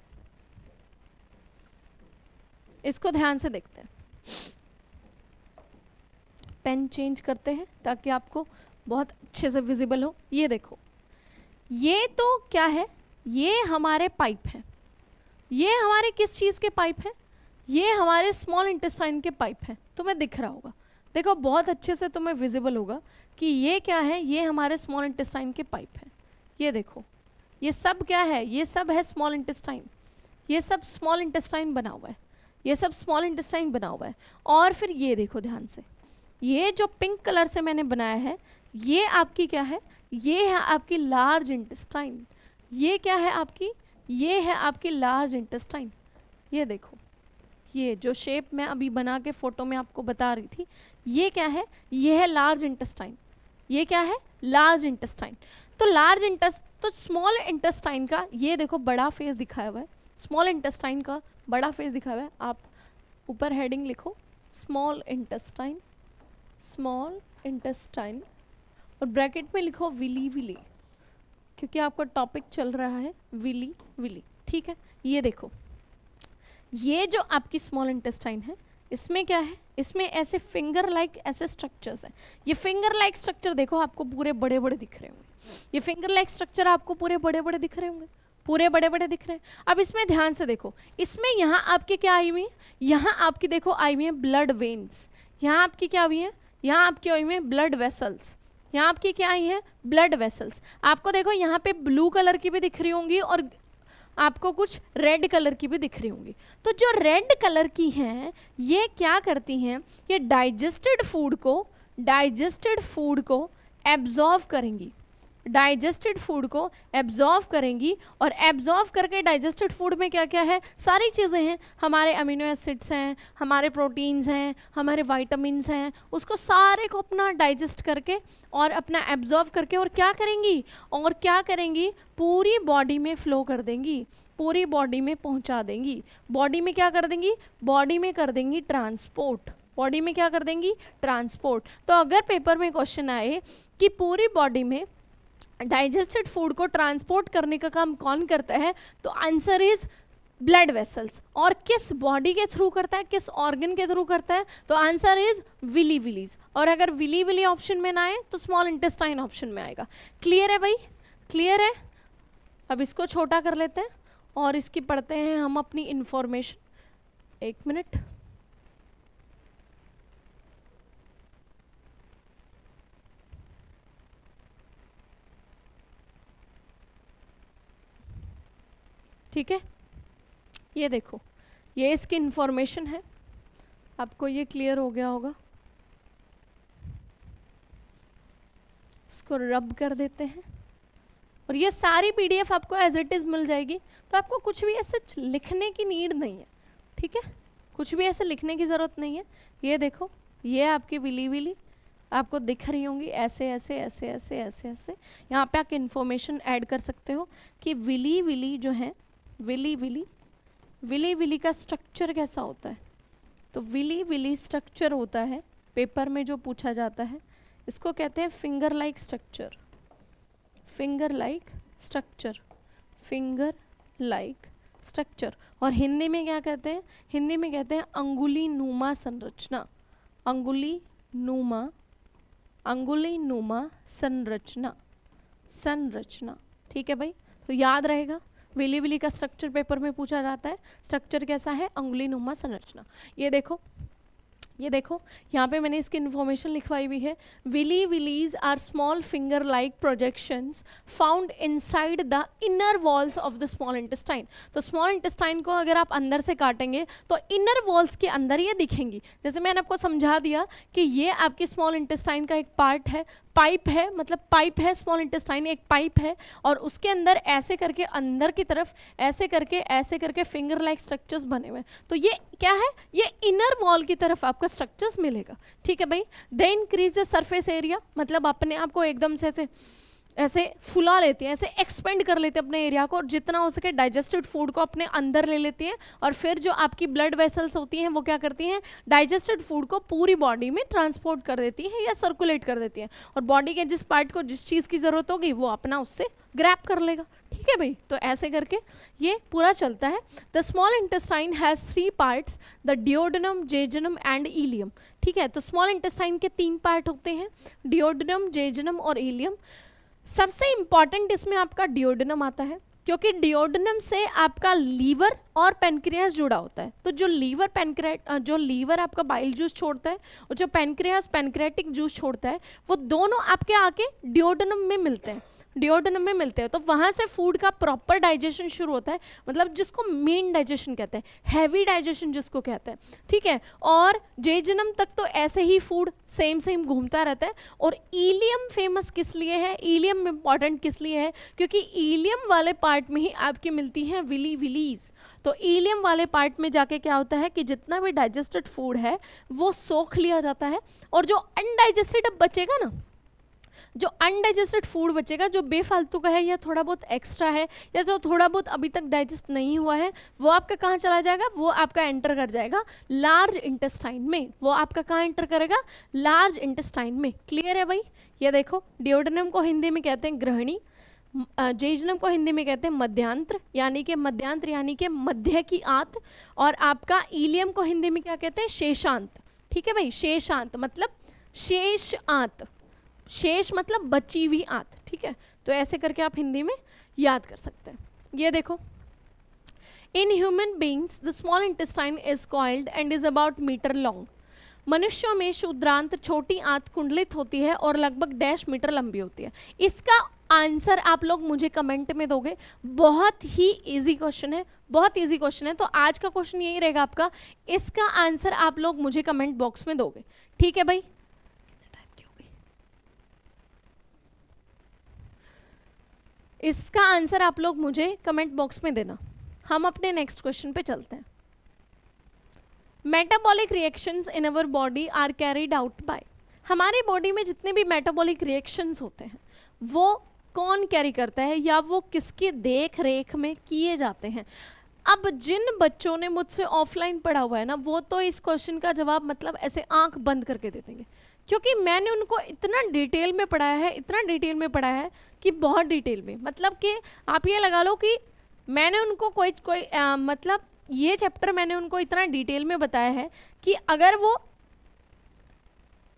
Speaker 1: इसको ध्यान से देखते हैं। पेन चेंज करते हैं ताकि आपको बहुत अच्छे से विजिबल हो। ये देखो ये तो क्या है, ये हमारे पाइप हैं। ये हमारे किस चीज़ के पाइप हैं, ये हमारे स्मॉल इंटेस्टाइन के पाइप हैं। तुम्हें दिख रहा होगा, देखो बहुत अच्छे से तुम्हें विजिबल होगा कि ये क्या है, ये हमारे स्मॉल इंटेस्टाइन के पाइप हैं। ये देखो ये सब क्या है, ये सब है स्मॉल इंटेस्टाइन, ये सब स्मॉल इंटेस्टाइन बना हुआ है, ये सब स्मॉल इंटेस्टाइन बना हुआ है। और फिर ये देखो ध्यान से, ये जो पिंक कलर से मैंने बनाया है ये आपकी क्या है, ये है आपकी लार्ज इंटेस्टाइन। ये क्या है आपकी, ये है आपकी लार्ज इंटेस्टाइन। ये देखो ये जो शेप मैं अभी बना के फोटो में आपको बता रही थी, ये क्या है, ये है लार्ज इंटेस्टाइन। ये क्या है, लार्ज इंटेस्टाइन। तो स्मॉल इंटेस्टाइन का ये देखो बड़ा फेस दिखाया हुआ है, स्मॉल इंटेस्टाइन का बड़ा फेस दिखाया हुआ है। आप ऊपर हेडिंग लिखो स्मॉल इंटेस्टाइन, स्मॉल इंटेस्टाइन, और ब्रैकेट में लिखो विली विली, क्योंकि आपका टॉपिक चल रहा है विली विली, ठीक है। ये देखो ये जो आपकी स्मॉल इंटेस्टाइन है, इसमें क्या है, इसमें ऐसे फिंगर लाइक ऐसे स्ट्रक्चर्स हैं। ये फिंगर लाइक स्ट्रक्चर देखो आपको पूरे बड़े बड़े दिख रहे होंगे, ये फिंगर लाइक स्ट्रक्चर आपको पूरे बड़े बड़े दिख रहे होंगे, पूरे बड़े बड़े दिख रहे हैं। अब इसमें ध्यान से देखो, इसमें यहाँ आपके क्या आई हुई है, यहाँ आपकी देखो आई हुई है ब्लड वेन्स, यहाँ आपकी क्या हुई है, यहाँ आपकी आई हुई है ब्लड वेसल्स, यहाँ आपकी क्या आई है, ब्लड वेसल्स। आपको देखो यहाँ पे ब्लू कलर की भी दिख रही होंगी और आपको कुछ रेड कलर की भी दिख रही होंगी। तो जो रेड कलर की हैं ये क्या करती हैं, ये डाइजेस्टेड फूड को एब्जॉर्व करेंगी, डाइजेस्टेड फूड को एब्जॉर्व करेंगी, और एब्जॉर्व करके डाइजेस्टेड फूड में क्या क्या है, सारी चीज़ें हैं, हमारे अमीनो एसिड्स हैं, हमारे प्रोटीन्स हैं, हमारे वाइटामिन्स हैं, उसको सारे को अपना डाइजेस्ट करके और अपना एब्जॉर्व करके और क्या करेंगी, पूरी बॉडी में फ्लो कर देंगी, पूरी बॉडी में पहुंचा देंगी, बॉडी में क्या कर देंगी, बॉडी में कर देंगी ट्रांसपोर्ट, बॉडी में क्या कर देंगी, ट्रांसपोर्ट। तो अगर पेपर में क्वेश्चन आए कि पूरी बॉडी में डाइजेस्टेड फूड को ट्रांसपोर्ट करने का काम कौन करता है, तो आंसर इज ब्लड वेसल्स। और किस बॉडी के थ्रू करता है, किस ऑर्गन के थ्रू करता है, तो आंसर इज विली विलीज। और अगर विली विली ऑप्शन में ना आए तो स्मॉल इंटेस्टाइन ऑप्शन में आएगा। क्लियर है भाई, क्लियर है। अब इसको छोटा कर लेते हैं और इसकी पढ़ते हैं हम अपनी इंफॉर्मेशन। एक मिनट, ठीक है। ये देखो, ये इसकी इंफॉर्मेशन है, आपको ये क्लियर हो गया होगा। इसको रब कर देते हैं और ये सारी पीडीएफ आपको एज इट इज़ मिल जाएगी। तो आपको कुछ भी ऐसे लिखने की नीड नहीं है, ठीक है, कुछ भी ऐसे लिखने की ज़रूरत नहीं है। ये देखो, ये आपकी विली विली आपको दिख रही होंगी, ऐसे ऐसे ऐसे ऐसे ऐसे ऐसे। यहाँ पे आप इन्फॉर्मेशन ऐड कर सकते हो कि विली विली जो है, विली विली का स्ट्रक्चर कैसा होता है। तो विली विली स्ट्रक्चर होता है, पेपर में जो पूछा जाता है इसको कहते हैं finger like structure, finger like structure, finger like structure. और हिंदी में क्या कहते हैं, हिंदी में कहते हैं अंगुली नुमा संरचना, अंगुली नुमा संरचना, संरचना, ठीक है भाई। तो याद रहेगा, विली विली का स्ट्रक्चर पेपर में पूछा जाता है, स्ट्रक्चर कैसा है, अंगुली नुमा संरचना। ये देखो, ये देखो, यहाँ पे मैंने इसकी इन्फॉर्मेशन लिखवाई हुई है। Villi villi are small finger like projections found inside the inner walls of the small intestine. तो स्मॉल इंटेस्टाइन को अगर आप अंदर से काटेंगे तो इनर वॉल्स के अंदर ये दिखेंगी। जैसे मैंने आपको समझा दिया कि ये आपकी स्मॉल इंटेस्टाइन का एक पार्ट है, पाइप है, मतलब पाइप है, स्मॉल इंटेस्टाइन एक पाइप है, और उसके अंदर ऐसे करके अंदर की तरफ ऐसे करके फिंगर लाइक स्ट्रक्चर्स बने हुए। तो ये क्या है, ये इनर वॉल की तरफ आपका स्ट्रक्चर्स मिलेगा, ठीक है भाई। They increase the surface area, मतलब अपने आप को एकदम से ऐसे फुला लेती हैं, ऐसे एक्सपेंड कर लेते हैं अपने एरिया को, और जितना हो सके डाइजेस्टेड फूड को अपने अंदर ले लेती हैं। और फिर जो आपकी ब्लड वेसल्स होती हैं वो क्या करती हैं, डाइजेस्टेड फूड को पूरी बॉडी में ट्रांसपोर्ट कर देती है या सर्कुलेट कर देती है, और बॉडी के जिस पार्ट को जिस चीज़ की ज़रूरत होगी वो अपना उससे ग्रैब कर लेगा, ठीक है भाई। तो ऐसे करके ये पूरा चलता है। The small intestine has 3 parts, the duodenum, jejunum and ileum, ठीक है। तो स्मॉल इंटेस्टाइन के 3 पार्ट होते हैं, डिओडेनम, जेजुनम और इलियम। सबसे इंपॉर्टेंट इसमें आपका डिओडेनम आता है, क्योंकि डिओडेनम से आपका लीवर और पेनक्रियास जुड़ा होता है। तो जो लीवर आपका बाइल जूस छोड़ता है और जो पेनक्रियास पेनक्रेटिक जूस छोड़ता है, वो दोनों आपके आके डिओडेनम में मिलते हैं, डिओडेनम में मिलते हैं। तो वहाँ से फूड का प्रॉपर डाइजेशन शुरू होता है, मतलब जिसको मेन डाइजेशन कहते हैं, हैवी डाइजेशन जिसको कहते हैं, ठीक है। और जेजुनम तक तो ऐसे ही फूड सेम घूमता रहता है। और इलियम फेमस किस लिए है, इलियम इंपॉर्टेंट किस लिए है, क्योंकि इलियम वाले पार्ट में ही आपकी मिलती है विली विलीज। तो इलियम वाले पार्ट में जाके क्या होता है कि जितना भी डाइजेस्टेड फूड है वो सोख लिया जाता है, और जो अनडाइजेस्टेड अब बचेगा ना, जो अनडाइजेस्टेड फूड बचेगा, जो बेफालतू का है या थोड़ा बहुत एक्स्ट्रा है या जो थोड़ा बहुत अभी तक डाइजेस्ट नहीं हुआ है, वो आपका कहाँ चला जाएगा, वो आपका एंटर कर जाएगा लार्ज इंटेस्टाइन में। वो आपका कहाँ एंटर करेगा, लार्ज इंटेस्टाइन में। क्लियर है भाई। ये देखो, डिओडेनम को हिंदी में कहते हैं ग्रहणी, जेजुनम को हिंदी में कहते हैं मध्यांत्र यानी कि मध्य की आंत, और आपका इलियम को हिंदी में क्या कहते हैं, शेषांत, ठीक है भाई। शेषांत मतलब शेष आंत, शेष मतलब बची हुई आंत, ठीक है। तो ऐसे करके आप हिंदी में याद कर सकते हैं। ये देखो, in human beings the small intestine is coiled and is about metre long. मनुष्यों में क्षुद्रांत छोटी आंत कुंडलित होती है और लगभग 1.5 मीटर लंबी होती है। इसका आंसर आप लोग मुझे कमेंट में दोगे। बहुत ही इजी क्वेश्चन है, बहुत इजी क्वेश्चन है। तो आज का क्वेश्चन यही रहेगा आपका, इसका आंसर आप लोग मुझे कमेंट बॉक्स में दोगे, ठीक है भाई। इसका आंसर आप लोग मुझे कमेंट बॉक्स में देना। हम अपने नेक्स्ट क्वेश्चन पे चलते हैं। Metabolic reactions in our body are carried out by, हमारी बॉडी में जितने भी मेटाबॉलिक रिएक्शंस होते हैं वो कौन कैरी करता है या वो किसकी देख रेख में किए जाते हैं। अब जिन बच्चों ने मुझसे ऑफलाइन पढ़ा हुआ है ना, वो तो इस क्वेश्चन का जवाब मतलब ऐसे आंख बंद करके दे देंगे, क्योंकि मैंने उनको इतना डिटेल में पढ़ाया है, इतना डिटेल में पढ़ाया है कि बहुत डिटेल में, मतलब कि आप ये लगा लो कि मैंने उनको कोई मतलब ये चैप्टर मैंने उनको इतना डिटेल में बताया है कि अगर वो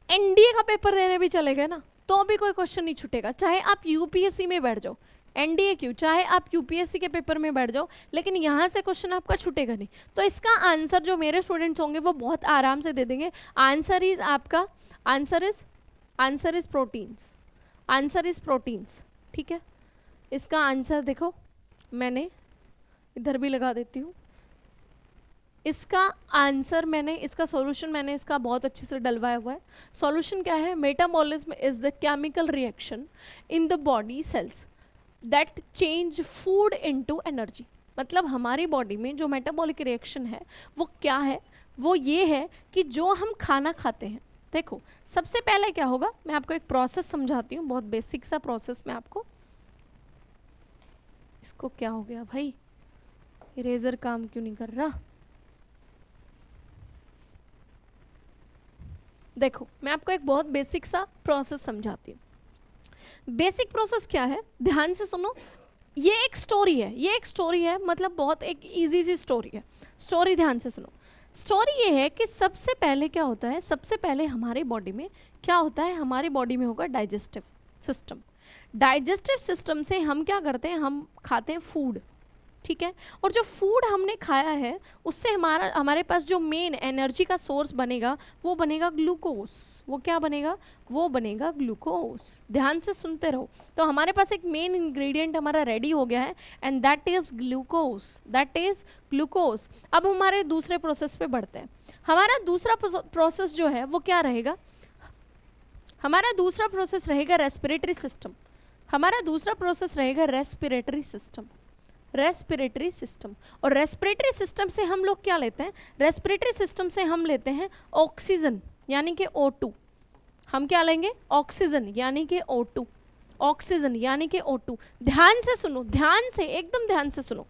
Speaker 1: एनडीए का पेपर देने भी चले गए ना तो भी कोई क्वेश्चन नहीं छूटेगा, चाहे आप यूपीएससी में बैठ जाओ, एनडीए क्यों, चाहे आप यूपीएससी के पेपर में बैठ जाओ, लेकिन यहाँ से क्वेश्चन आपका छूटेगा नहीं। तो इसका आंसर जो मेरे स्टूडेंट्स होंगे वो बहुत आराम से दे देंगे। आंसर इज आपका answer is proteins, answer is proteins. ठीक है, इसका आंसर देखो मैंने इधर भी लगा देती हूँ। इसका आंसर मैंने, इसका सॉल्यूशन मैंने इसका बहुत अच्छे से डलवाया हुआ है। सॉल्यूशन क्या है? Metabolism is the chemical reaction in the body cells that change food into energy. मतलब हमारी बॉडी में जो मेटाबॉलिक रिएक्शन है वो क्या है? वो ये है कि जो हम खाना खाते हैं, देखो सबसे पहले क्या होगा, मैं आपको एक प्रोसेस समझाती हूँ, बहुत बेसिक सा प्रोसेस में आपको। इसको क्या हो गया भाई, इरेजर काम क्यों नहीं कर रहा? देखो मैं आपको एक बहुत बेसिक सा प्रोसेस समझाती हूँ। बेसिक प्रोसेस क्या है, ध्यान से सुनो। ये एक स्टोरी है, ये एक स्टोरी है, मतलब बहुत एक इजी सी स्टोरी है। स्टोरी ध्यान से सुनो। स्टोरी ये है कि सबसे पहले क्या होता है, सबसे पहले हमारी बॉडी में क्या होता है, हमारी बॉडी में होगा डाइजेस्टिव सिस्टम। डाइजेस्टिव सिस्टम से हम क्या करते हैं, हम खाते हैं फूड, ठीक है। और जो फूड हमने खाया है उससे हमारे पास जो मेन एनर्जी का सोर्स बनेगा वो बनेगा ग्लूकोज। वो क्या बनेगा? वो बनेगा ग्लूकोज। ध्यान से सुनते रहो। तो हमारे पास एक मेन इंग्रेडिएंट हमारा रेडी हो गया है and that is glucose, that is glucose. अब हमारे दूसरे प्रोसेस पे बढ़ते हैं। हमारा दूसरा प्रोसेस जो है वो क्या रहेगा? हमारा दूसरा प्रोसेस रहेगा रेस्पिरेटरी सिस्टम। हमारा दूसरा प्रोसेस रहेगा रेस्पिरेटरी सिस्टम, रेस्पिरेटरी सिस्टम। और रेस्पिरेटरी सिस्टम से हम लोग क्या लेते हैं? रेस्पिरेटरी सिस्टम से हम लेते हैं ऑक्सीजन यानी कि O2। हम क्या लेंगे? ऑक्सीजन यानी कि O2, ऑक्सीजन यानी कि O2। ध्यान से सुनो, ध्यान से, एकदम ध्यान से सुनो।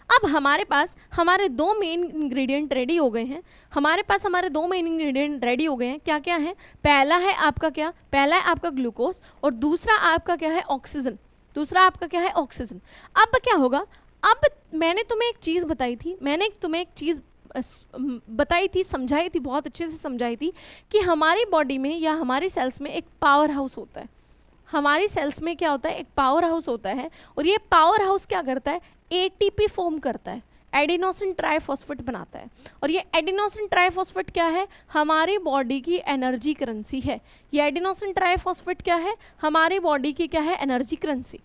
Speaker 1: अब हमारे पास हमारे दो मेन इंग्रेडिएंट रेडी हो गए हैं। हमारे पास हमारे दो मेन इंग्रेडिएंट रेडी हो गए हैं। क्या क्या है? पहला है आपका क्या? पहला है आपका ग्लूकोज और दूसरा आपका क्या है? ऑक्सीजन। दूसरा आपका क्या है? ऑक्सीजन। अब क्या होगा? अब मैंने तुम्हें एक चीज़ बताई थी, मैंने तुम्हें एक चीज़ बताई थी, समझाई थी, बहुत अच्छे से समझाई थी कि हमारी बॉडी में या हमारी सेल्स में एक पावर हाउस होता है। हमारी सेल्स में क्या होता है? एक पावर हाउस होता है। और ये पावर हाउस क्या करता है? एटीपी फॉर्म करता है, एडिनोसिन ट्राइफॉस्फेट बनाता है। और ये एडिनोसिन ट्राइफॉस्फेट क्या है? हमारी बॉडी की एनर्जी करेंसी है। ये एडिनोसिन ट्राइफॉस्फेट क्या है? हमारी बॉडी की क्या है? Energy currency.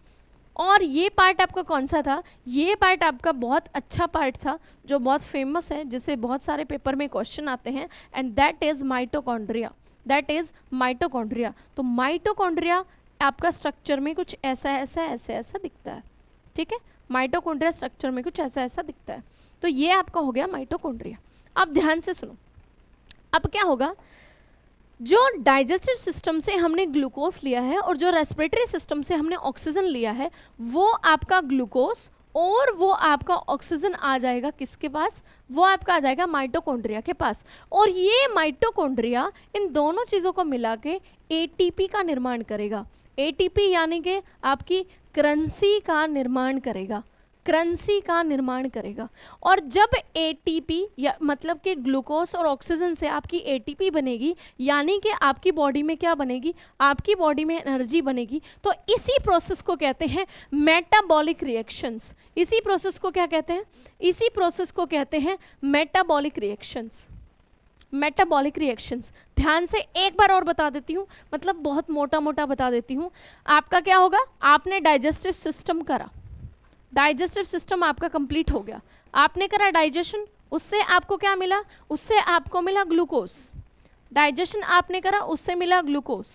Speaker 1: और ये पार्ट आपका कौन सा था? ये पार्ट आपका बहुत अच्छा पार्ट था जो बहुत फेमस है, जिससे बहुत सारे पेपर में क्वेश्चन आते हैं, and that is mitochondria. That is mitochondria. तो माइटोकॉन्ड्रिया आपका स्ट्रक्चर में कुछ ऐसा ऐसा ऐसा ऐसा दिखता है, ठीक है। माइटोकॉन्ड्रिया स्ट्रक्चर में कुछ ऐसा ऐसा दिखता है। तो ये आपका हो गया माइटोकॉन्ड्रिया। अब ध्यान से सुनो, अब क्या होगा? जो डाइजेस्टिव सिस्टम से हमने ग्लूकोज लिया है और जो रेस्पिरेटरी सिस्टम से हमने ऑक्सीजन लिया है, वो आपका ग्लूकोज और वो आपका ऑक्सीजन आ जाएगा किसके पास? वो आपका आ जाएगा माइटोकॉन्ड्रिया के पास। और ये माइटोकॉन्ड्रिया इन दोनों चीज़ों को मिला के एटीपी का निर्माण करेगा। एटीपी यानी कि आपकी करेंसी का निर्माण करेगा, करेंसी का निर्माण करेगा। और जब एटीपी या मतलब कि ग्लूकोज और ऑक्सीजन से आपकी एटीपी बनेगी, यानी कि आपकी बॉडी में क्या बनेगी? आपकी बॉडी में एनर्जी बनेगी। तो इसी प्रोसेस को कहते हैं मेटाबॉलिक रिएक्शंस। इसी प्रोसेस को क्या कहते हैं? इसी प्रोसेस को कहते हैं मेटाबॉलिक रिएक्शंस। Metabolic reactions. ध्यान से एक बार और बता देती हूँ, मतलब बहुत मोटा मोटा बता देती हूँ। आपका क्या होगा? आपने डाइजेस्टिव सिस्टम करा, डाइजेस्टिव सिस्टम आपका कंप्लीट हो गया, आपने करा डाइजेशन, उससे आपको क्या मिला? उससे आपको मिला ग्लूकोज। डाइजेशन आपने करा, उससे मिला ग्लूकोज।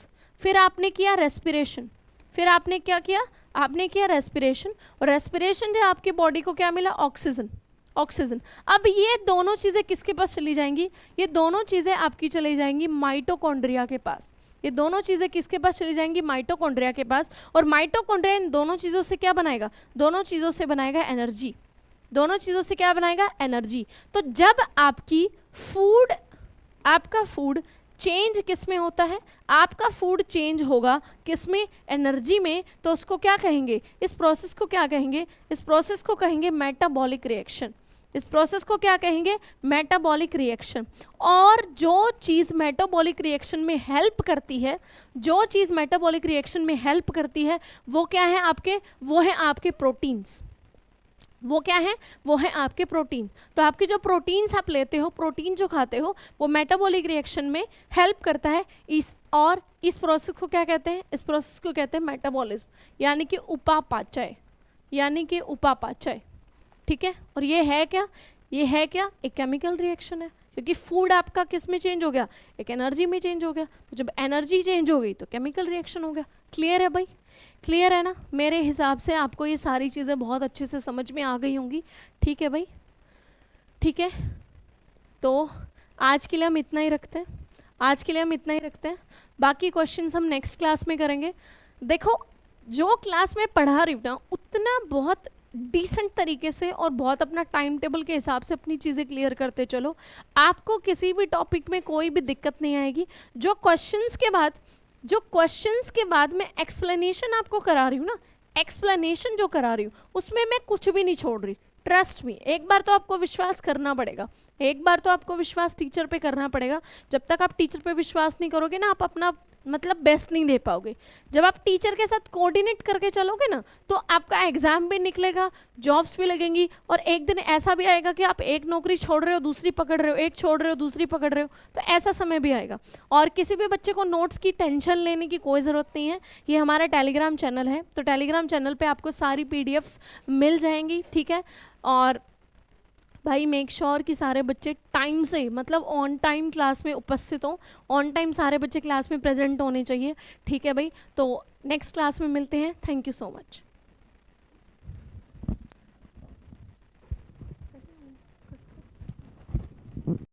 Speaker 1: फिर आपने किया रेस्पिरेशन, फिर आपने क्या किया? आपने किया रेस्पिरेशन, और रेस्पिरेशन से आपकी बॉडी को क्या मिला? ऑक्सीजन। ऑक्सीजन। अब ये दोनों चीज़ें किसके पास चली जाएंगी? ये दोनों चीज़ें आपकी चली जाएंगी माइटोकॉन्ड्रिया के पास। ये दोनों चीज़ें किसके पास चली जाएंगी? माइटोकॉन्ड्रिया के पास। और माइटोकॉन्ड्रिया इन दोनों चीज़ों से क्या बनाएगा? दोनों चीज़ों से बनाएगा एनर्जी। दोनों चीज़ों से क्या बनाएगा? एनर्जी। तो जब आपकी फूड, आपका फूड चेंज किस में होता है? आपका फूड चेंज होगा किस में? एनर्जी में। तो उसको क्या कहेंगे? इस प्रोसेस को क्या कहेंगे? इस प्रोसेस को कहेंगे मेटाबॉलिक रिएक्शन। इस प्रोसेस को क्या कहेंगे? Metabolic reaction. और जो चीज़ मेटाबॉलिक रिएक्शन में हेल्प करती है, जो चीज़ मेटाबॉलिक रिएक्शन में हेल्प करती है वो क्या है आपके? वो है आपके प्रोटीन्स। वो क्या है? वो है आपके प्रोटीन। तो आपके जो प्रोटीन्स आप लेते हो, प्रोटीन जो खाते हो, वो मेटाबॉलिक रिएक्शन में हेल्प करता है। इस प्रोसेस को क्या कहते हैं? इस प्रोसेस को कहते हैं मेटाबॉलिज्म, यानी कि उपापचय, यानी कि उपापचय। ठीक है। और ये है क्या? ये है क्या? एक केमिकल रिएक्शन है, क्योंकि फूड आपका किस में चेंज हो गया? एक एनर्जी में चेंज हो गया। तो जब एनर्जी चेंज हो गई तो केमिकल रिएक्शन हो गया। क्लियर है भाई? क्लियर है ना? मेरे हिसाब से आपको ये सारी चीज़ें बहुत अच्छे से समझ में आ गई होंगी। ठीक है भाई? ठीक है। तो आज के लिए हम इतना ही रखते हैं, आज के लिए हम इतना ही रखते हैं। बाकी क्वेश्चंस हम नेक्स्ट क्लास में करेंगे। देखो, जो क्लास में पढ़ा रही हूँ ना, उतना बहुत डिसेंट तरीके से और बहुत अपना टाइम टेबल के हिसाब से अपनी चीज़ें क्लियर करते चलो। आपको किसी भी टॉपिक में कोई भी दिक्कत नहीं आएगी। जो क्वेश्चंस के बाद मैं एक्सप्लेनेशन आपको करा रही हूँ ना, एक्सप्लेनेशन जो करा रही हूँ उसमें मैं कुछ भी नहीं छोड़ रही। ट्रस्ट मी, एक बार तो आपको विश्वास करना पड़ेगा, एक बार तो आपको विश्वास टीचर पे करना पड़ेगा। जब तक आप टीचर पे विश्वास नहीं करोगे ना, आप अपना मतलब बेस्ट नहीं दे पाओगे। जब आप टीचर के साथ कोऑर्डिनेट करके चलोगे ना, तो आपका एग्जाम भी निकलेगा, जॉब्स भी लगेंगी, और एक दिन ऐसा भी आएगा कि आप एक नौकरी छोड़ रहे हो दूसरी पकड़ रहे हो, एक छोड़ रहे हो दूसरी पकड़ रहे हो, तो ऐसा समय भी आएगा। और किसी भी बच्चे को नोट्स की टेंशन लेने की कोई ज़रूरत नहीं है। ये हमारा टेलीग्राम चैनल है, तो टेलीग्राम चैनल पर आपको सारी PDFs मिल जाएंगी। ठीक है। और भाई मेक श्योर कि सारे बच्चे टाइम से, मतलब ऑन टाइम क्लास में उपस्थित हों। ऑन टाइम सारे बच्चे क्लास में प्रेजेंट होने चाहिए। ठीक है भाई? तो नेक्स्ट क्लास में मिलते हैं। Thank you so much.